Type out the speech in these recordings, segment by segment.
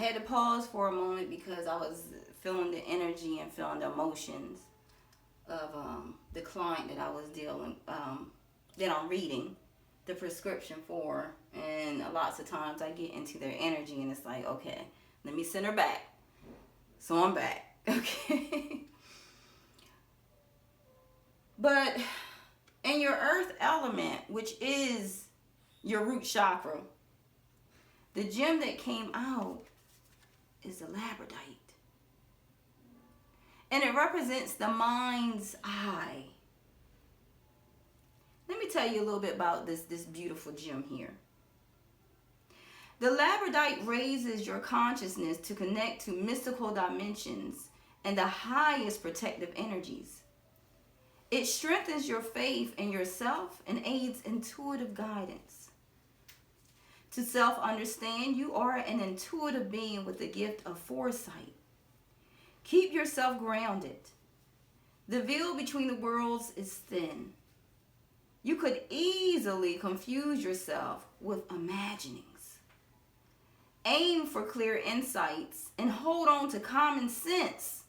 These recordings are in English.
had to pause for a moment because I was feeling the energy and feeling the emotions of the client that I was that I'm reading the prescription for. And lots of times I get into their energy and it's like, okay, let me send her back. So I'm back. Okay. But in your earth element, which is your root chakra, the gem that came out is the labradite. And it represents the mind's eye. Let me tell you a little bit about this beautiful gem here. The labradite raises your consciousness to connect to mystical dimensions and the highest protective energies. It strengthens your faith in yourself and aids intuitive guidance. To self-understand, you are an intuitive being with the gift of foresight. Keep yourself grounded. The veil between the worlds is thin. You could easily confuse yourself with imaginings. Aim for clear insights and hold on to common sense.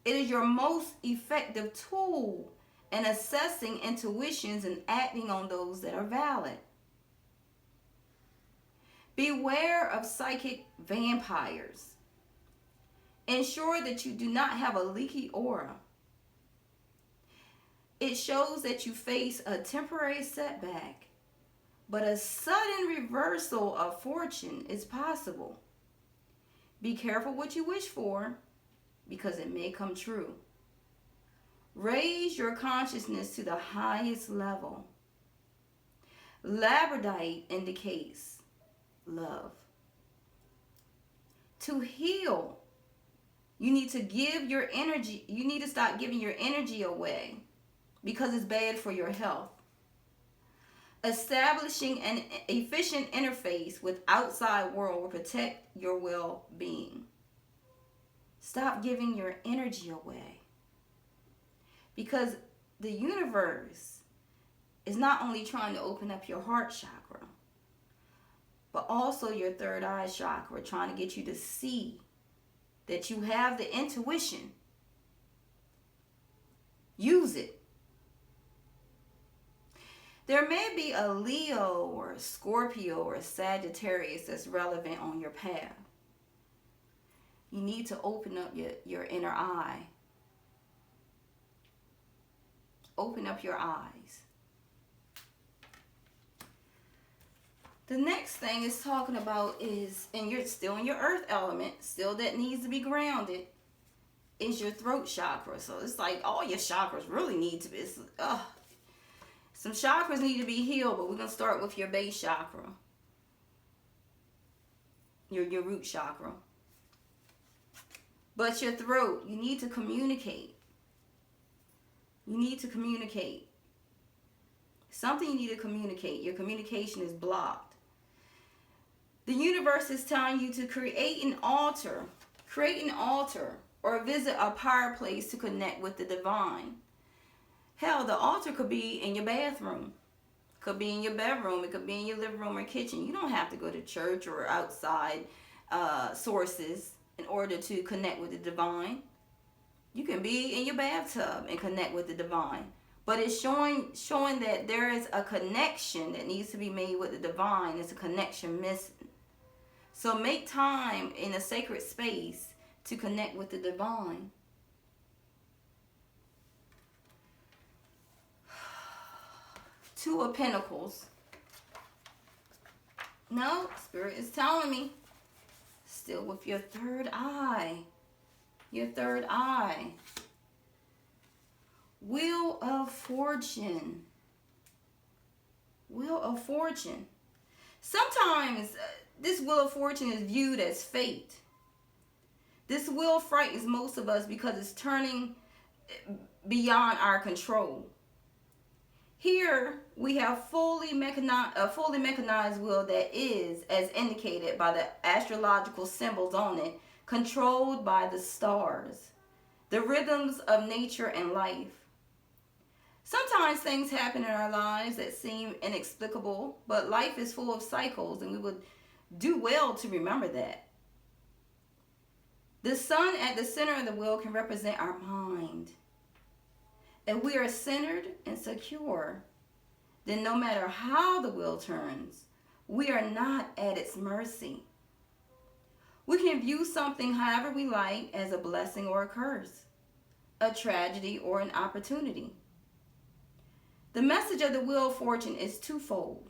It is your most effective tool in assessing intuitions and acting on those that are valid. Beware of psychic vampires. Ensure that you do not have a leaky aura. It shows that you face a temporary setback, but a sudden reversal of fortune is possible. Be careful what you wish for, because it may come true. Raise your consciousness to the highest level. Labradite indicates love. To heal, you need to give your energy, you need to stop giving your energy away because it's bad for your health. Establishing an efficient interface with outside world will protect your well-being. Stop giving your energy away, because the universe is not only trying to open up your heart chakra, but also your third eye chakra, trying to get you to see that you have the intuition. Use it. There may be a Leo or a Scorpio or a Sagittarius that's relevant on your path. You need to open up your inner eye. Open up your eyes. The next thing it's talking about is, and you're still in your earth element, still that needs to be grounded, is your throat chakra. So it's like all your chakras really need to be, some chakras need to be healed, but we're going to start with your base chakra, your root chakra. But your throat, you need to communicate. You need to communicate. Something you need to communicate. Your communication is blocked. The universe is telling you to create an altar. Create an altar or visit a higher place to connect with the divine. Hell, the altar could be in your bathroom. Could be in your bedroom. It could be in your living room or kitchen. You don't have to go to church or outside sources in order to connect with the divine. You can be in your bathtub and connect with the divine. But it's showing that there is a connection that needs to be made with the divine. There's a connection missing. So make time in a sacred space to connect with the divine. Two of Pentacles. No, Spirit is telling me. Still with your third eye. Your third eye. Wheel of Fortune. Wheel of Fortune. Sometimes this Wheel of Fortune is viewed as fate. This wheel frightens most of us because it's turning beyond our control. Here we have a fully mechanized wheel that is, as indicated by the astrological symbols on it, controlled by the stars, the rhythms of nature and life. Sometimes things happen in our lives that seem inexplicable, but life is full of cycles, and we would do well to remember that. The sun at the center of the wheel can represent our mind. If we are centered and secure, then no matter how the wheel turns, we are not at its mercy. We can view something however we like, as a blessing or a curse, a tragedy or an opportunity. The message of the Wheel of Fortune is twofold.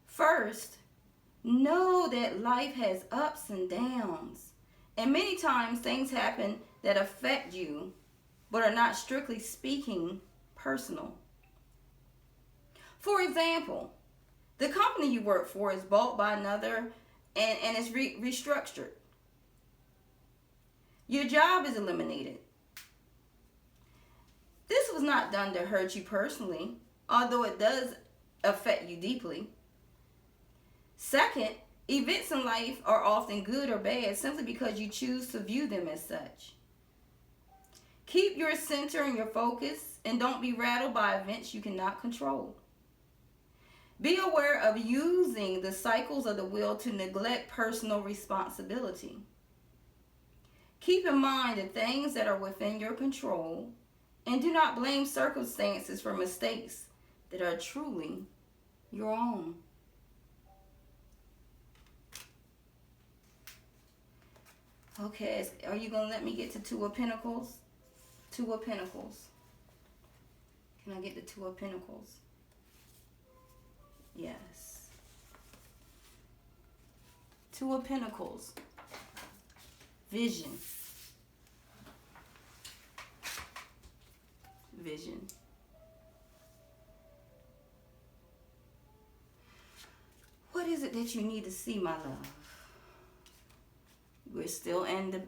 First, know that life has ups and downs, and many times things happen that affect you but are not, strictly speaking, personal. For example, the company you work for is bought by another and is restructured. Your job is eliminated. This was not done to hurt you personally, although it does affect you deeply. Second, events in life are often good or bad simply because you choose to view them as such. Keep your center and your focus, and don't be rattled by events you cannot control. Be aware of using the cycles of the wheel to neglect personal responsibility. Keep in mind the things that are within your control, and do not blame circumstances for mistakes that are truly your own. Okay, are you going to let me get to Two of Pentacles? Two of Pentacles. Can I get the Two of Pentacles? Yes. Two of Pentacles. Vision. Vision. What is it that you need to see, my love? We're still in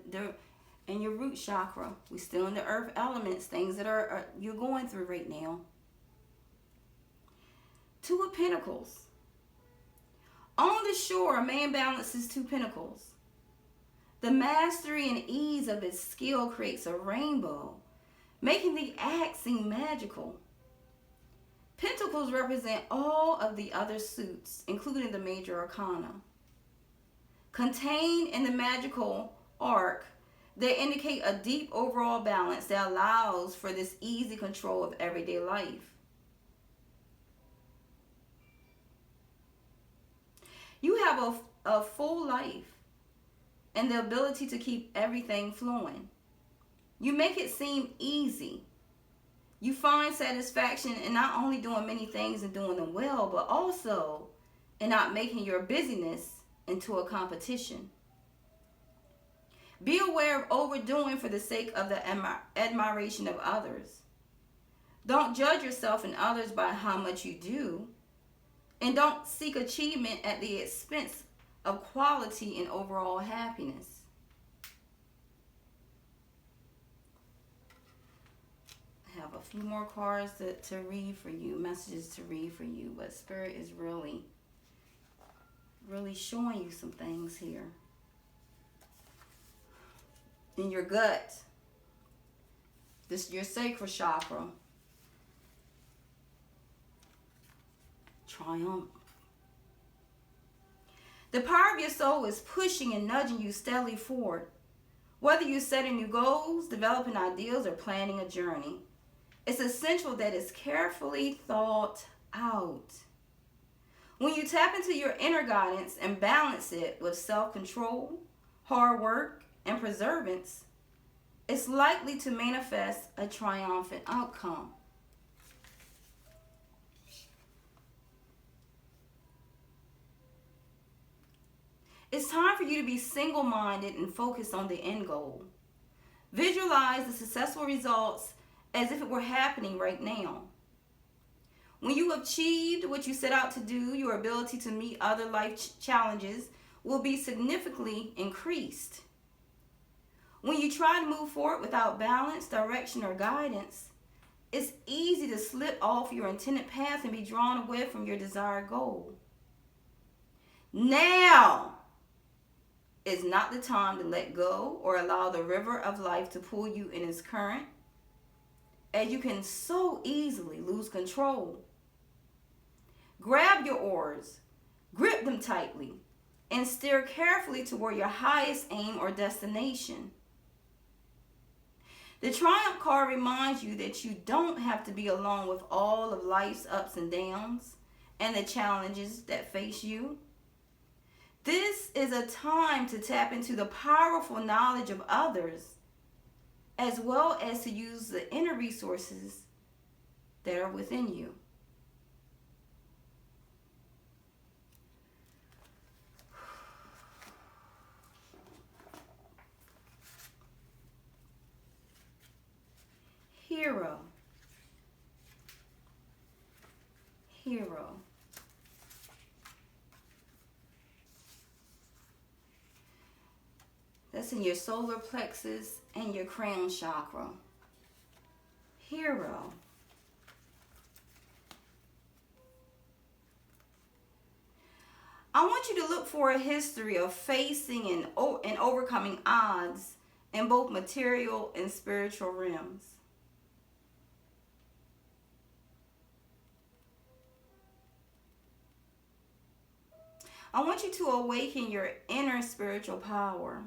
in your root chakra. We're still in the earth elements, things that are you're going through right now. Two of Pentacles. On the shore, a man balances two pentacles. The mastery and ease of his skill creates a rainbow, making the act seem magical. Pentacles represent all of the other suits, including the major arcana. Contained in the magical arc, they indicate a deep overall balance that allows for this easy control of everyday life. You have a full life and the ability to keep everything flowing. You make it seem easy. You find satisfaction in not only doing many things and doing them well, but also in not making your busyness into a competition. Be aware of overdoing for the sake of the admiration of others. Don't judge yourself and others by how much you do, and don't seek achievement at the expense of quality and overall happiness. I have a few more cards to read for you, messages to read for you, but Spirit is really showing you some things here. In your gut, this your sacral chakra. Triumph. The power of your soul is pushing and nudging you steadily forward. Whether you're setting new goals, developing ideals, or planning a journey, it's essential that it's carefully thought out. When you tap into your inner guidance and balance it with self-control, hard work, and perseverance, it's likely to manifest a triumphant outcome. It's time for you to be single-minded and focus on the end goal. Visualize the successful results as if it were happening right now. When you have achieved what you set out to do, your ability to meet other life challenges will be significantly increased. When you try to move forward without balance, direction, or guidance, it's easy to slip off your intended path and be drawn away from your desired goal. Now is not the time to let go or allow the river of life to pull you in its current, as you can so easily lose control. Grab your oars, grip them tightly, and steer carefully toward your highest aim or destination. The Triumph card reminds you that you don't have to be alone with all of life's ups and downs and the challenges that face you. This is a time to tap into the powerful knowledge of others, as well as to use the inner resources that are within you. Hero. Hero. That's in your solar plexus and your crown chakra. Hero. I want you to look for a history of facing and overcoming odds in both material and spiritual realms. I want you to awaken your inner spiritual power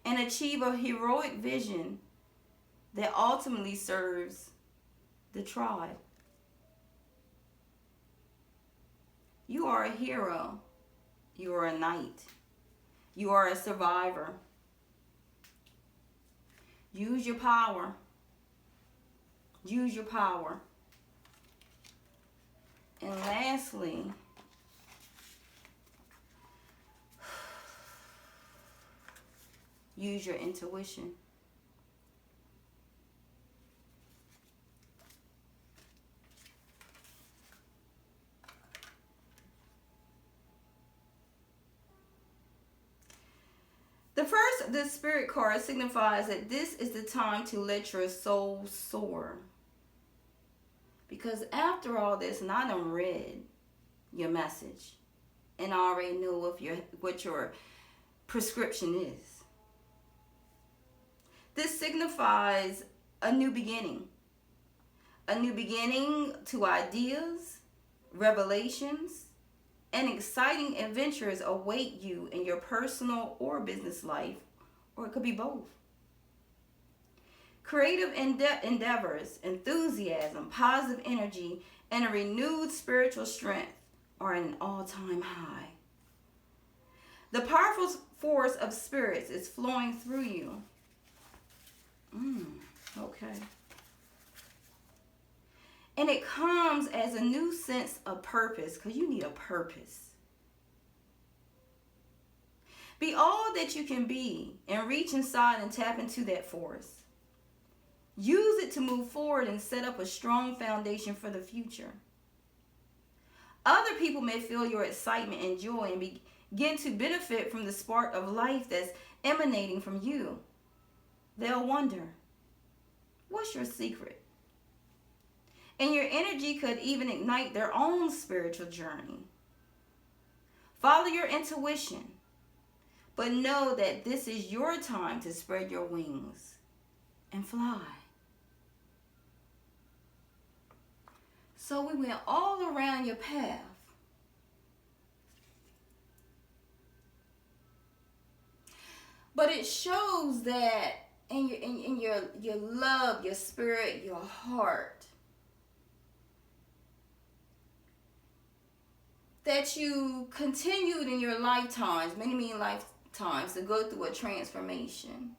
and achieve a heroic vision that ultimately serves the tribe. You are a hero. You are a knight. You are a survivor. Use your power. Use your power. And lastly, use your intuition. The spirit card signifies that this is the time to let your soul soar. Because after all this, and I done read your message, and I already know what your prescription is. This signifies a new beginning. A new beginning to ideas, revelations, and exciting adventures await you in your personal or business life, or it could be both. Creative endeavors, enthusiasm, positive energy, and a renewed spiritual strength are at an all-time high. The powerful force of spirits is flowing through you. Okay. And it comes as a new sense of purpose, because you need a purpose. Be all that you can be and reach inside and tap into that force. Use it to move forward and set up a strong foundation for the future. Other people may feel your excitement and joy and begin to benefit from the spark of life that's emanating from you. They'll wonder, what's your secret? And your energy could even ignite their own spiritual journey. Follow your intuition, but know that this is your time to spread your wings and fly. So we went all around your path. But it shows that in your love, your spirit, your heart, that you continued in your lifetimes, many lifetimes, to go through a transformation.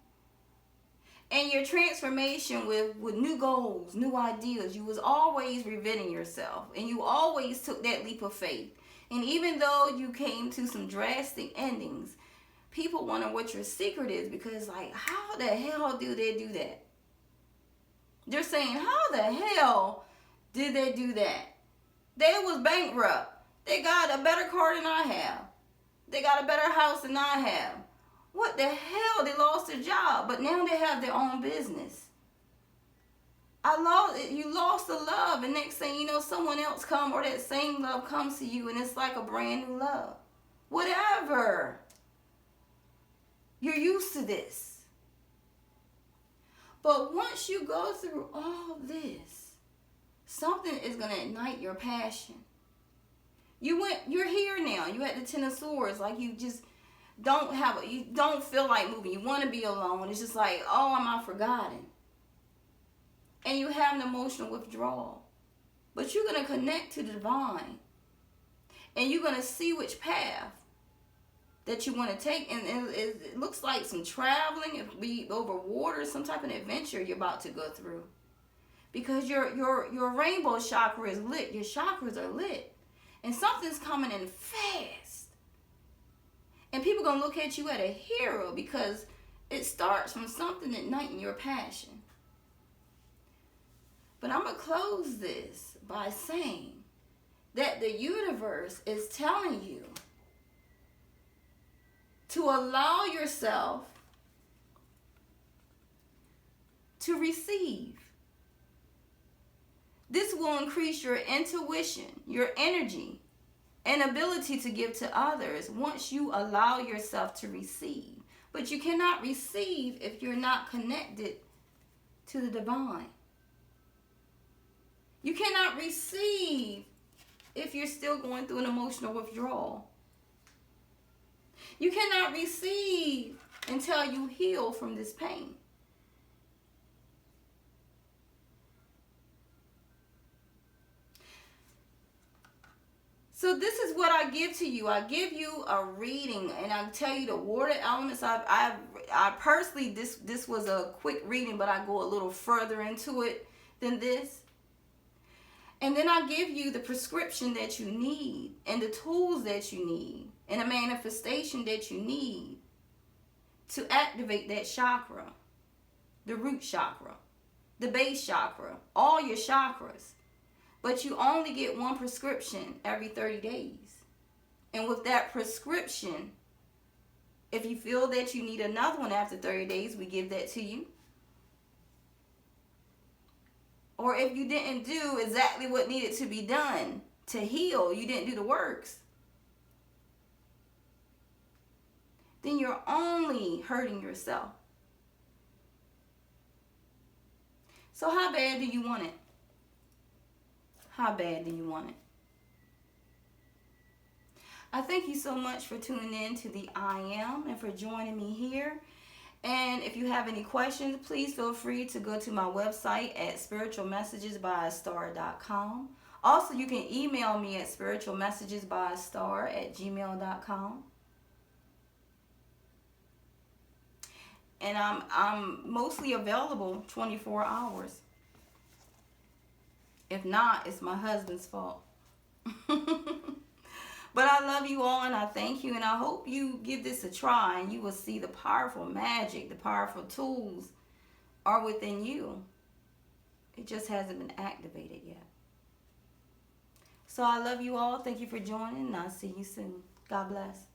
And your transformation with new goals, new ideas, you was always reinventing yourself. And you always took that leap of faith. And even though you came to some drastic endings, people wonder what your secret is, because like, how the hell do they do that? They're saying, how the hell did they do that? They was bankrupt. They got a better car than I have. They got a better house than I have. What the hell? They lost their job, but now they have their own business. You lost the love, and next thing you know, someone else come, or that same love comes to you, and it's like a brand new love. Whatever. You're used to this. But once you go through all this, something is going to ignite your passion. You're here now. You at the Ten of Swords. Like you just you don't feel like moving. You want to be alone. It's just like, oh, am I forgotten? And you have an emotional withdrawal. But you're going to connect to the divine. And you're going to see which path that you want to take. And it looks like some traveling. It could be over water, some type of adventure you're about to go through. Because your rainbow chakra is lit. Your chakras are lit. And something's coming in fast. And people are going to look at you as a hero because it starts from something igniting your passion. But I'm going to close this by saying that the universe is telling you to allow yourself to receive. This will increase your intuition, your energy, and ability to give to others once you allow yourself to receive. But you cannot receive if you're not connected to the divine. You cannot receive if you're still going through an emotional withdrawal. You cannot receive until you heal from this pain. So this is what I give to you. I give you a reading, and I tell you the water elements. I personally, this was a quick reading, but I go a little further into it than this. And then I give you the prescription that you need, and the tools that you need, and a manifestation that you need to activate that chakra, the root chakra, the base chakra, all your chakras. But you only get one prescription every 30 days. And with that prescription, if you feel that you need another one after 30 days, we give that to you. Or if you didn't do exactly what needed to be done to heal, you didn't do the works, then you're only hurting yourself. So how bad do you want it? How bad do you want it? I thank you so much for tuning in to the I Am and for joining me here. And if you have any questions, please feel free to go to my website at spiritualmessagesbyastar.com. Also, you can email me at spiritualmessagesbyastar@gmail.com. And I'm mostly available 24 hours. If not, it's my husband's fault. But I love you all, and I thank you, and I hope you give this a try, and you will see the powerful magic, the powerful tools are within you. It just hasn't been activated yet. So I love you all. Thank you for joining, and I'll see you soon. God bless.